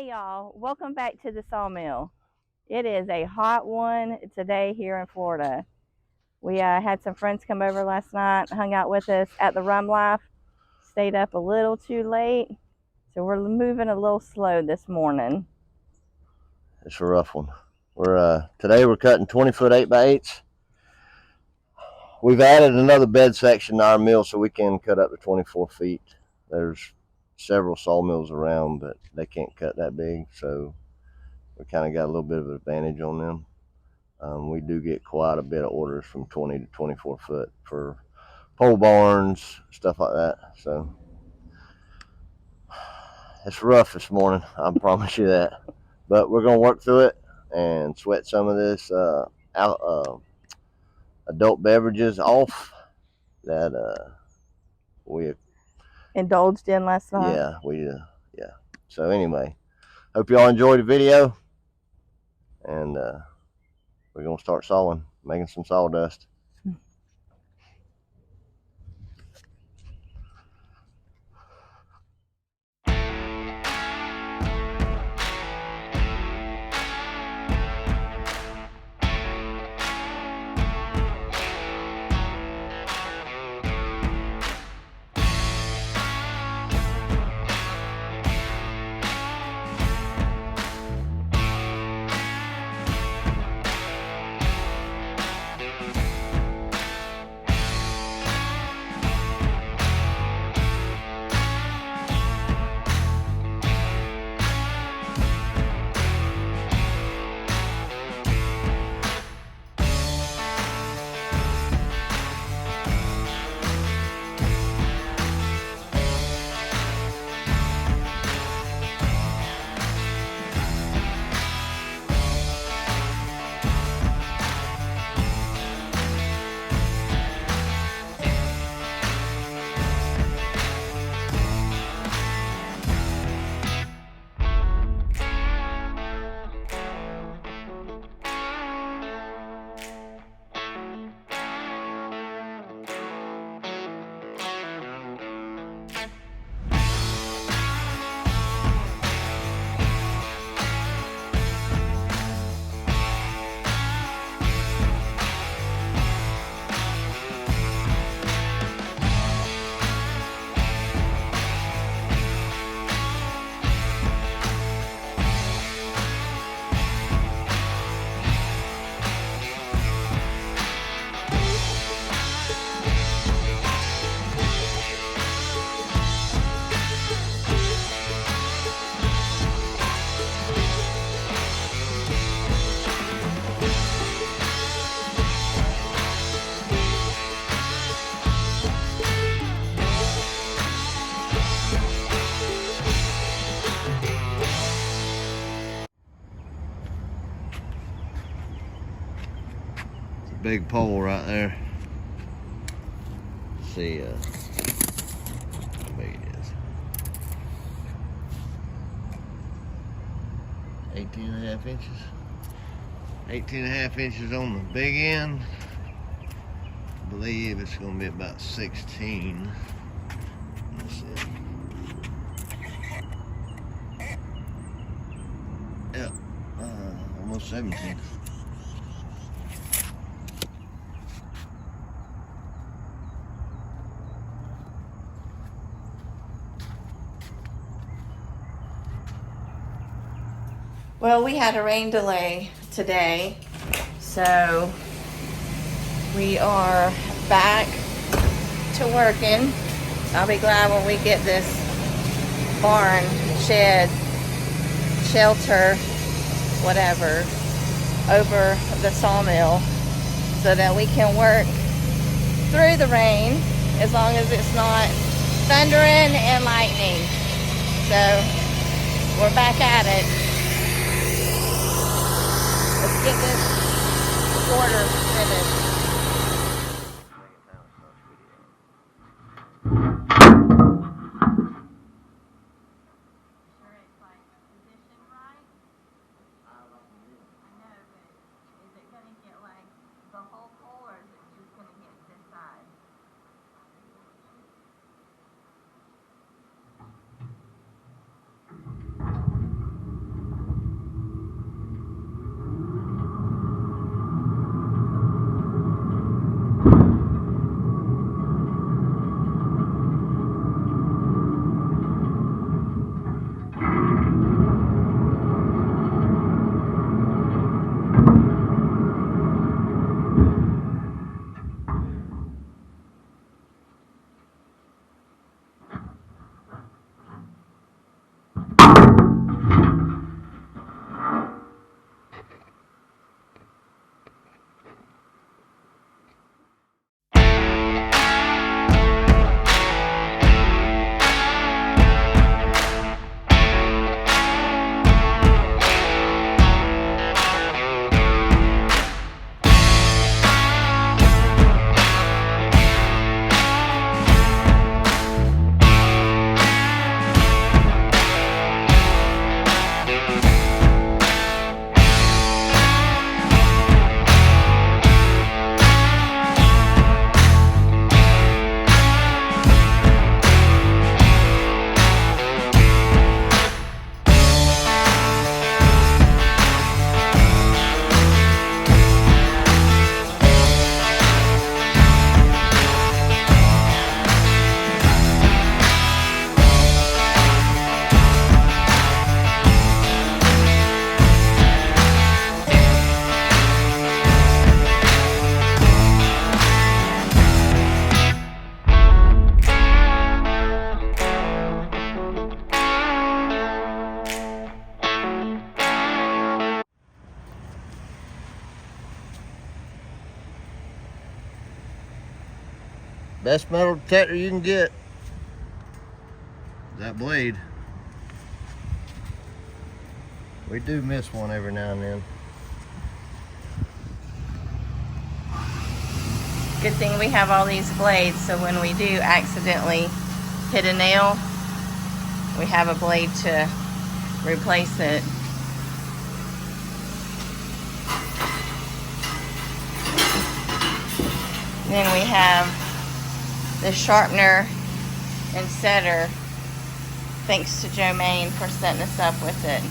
Hey y'all, welcome back to the Sawmill. It is a hot one today here in Florida. We had some friends come over last night, hung out with us at the Rum Life, stayed up a little too late, so we're moving a little slow this morning. It's a rough one. Today we're cutting 20-foot 8x8s. We've added another bed section to our mill so we can cut up to 24 feet. There's several sawmills around, but they can't cut that big, so we kind of got a little bit of an advantage on them. We do get quite a bit of orders from 20 to 24 foot for pole barns, stuff like that. So it's rough this morning, I promise you that. But we're going to work through it and sweat some of this adult beverages off that we Indulged in last night. Yeah. So anyway, hope y'all enjoyed the video, and we're gonna start sawing, making some sawdust. Big pole right there. Let's see how big it is. 18.5 inches. 18.5 inches on the big end. I believe it's going to be about 16. Let's see. Yep, almost 17. Well, we had a rain delay today, so we are back to working. I'll be glad when we get this barn, shed, shelter, whatever, over the sawmill so that we can work through the rain as long as it's not thundering and lightning. So we're back at it. Let's get this quarter finished. Best metal detector you can get. That blade. We do miss one every now and then. Good thing we have all these blades, so when we do accidentally hit a nail, we have a blade to replace it. Then we have the sharpener and setter, thanks to Joe Maine for setting us up with it.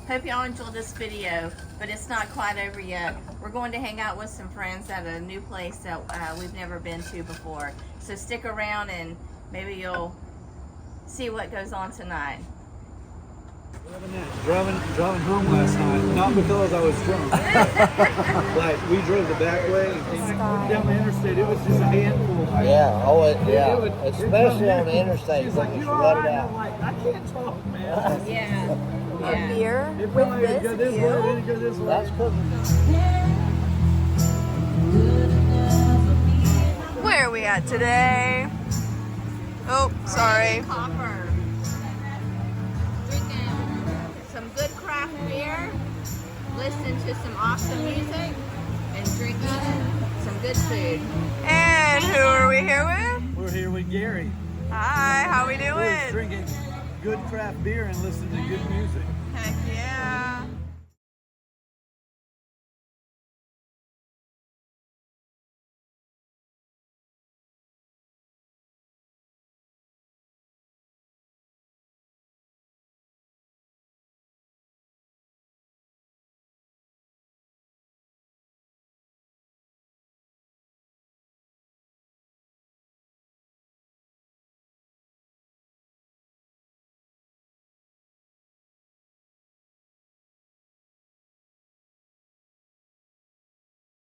Hope y'all enjoyed this video, but it's not quite over yet. We're going to hang out with some friends at a new place that we've never been to before. So stick around and maybe you'll see what goes on tonight. Driving home last night, not because I was drunk. Like, we drove the back way and came down the interstate. It was just a handful. Yeah, especially on the interstate. She's like, you all right? I'm like, I can't talk, man. Yeah. A beer It with probably this go this view? way, then it go this way. That's cool. Where are we at today? Oh, sorry. Copper. Drinking some good craft beer, listening to some awesome music, and drinking some good food. And who are we here with? We're here with Gary. Hi, how we We're doing? drinking good craft beer and listening to good music. Heck yeah.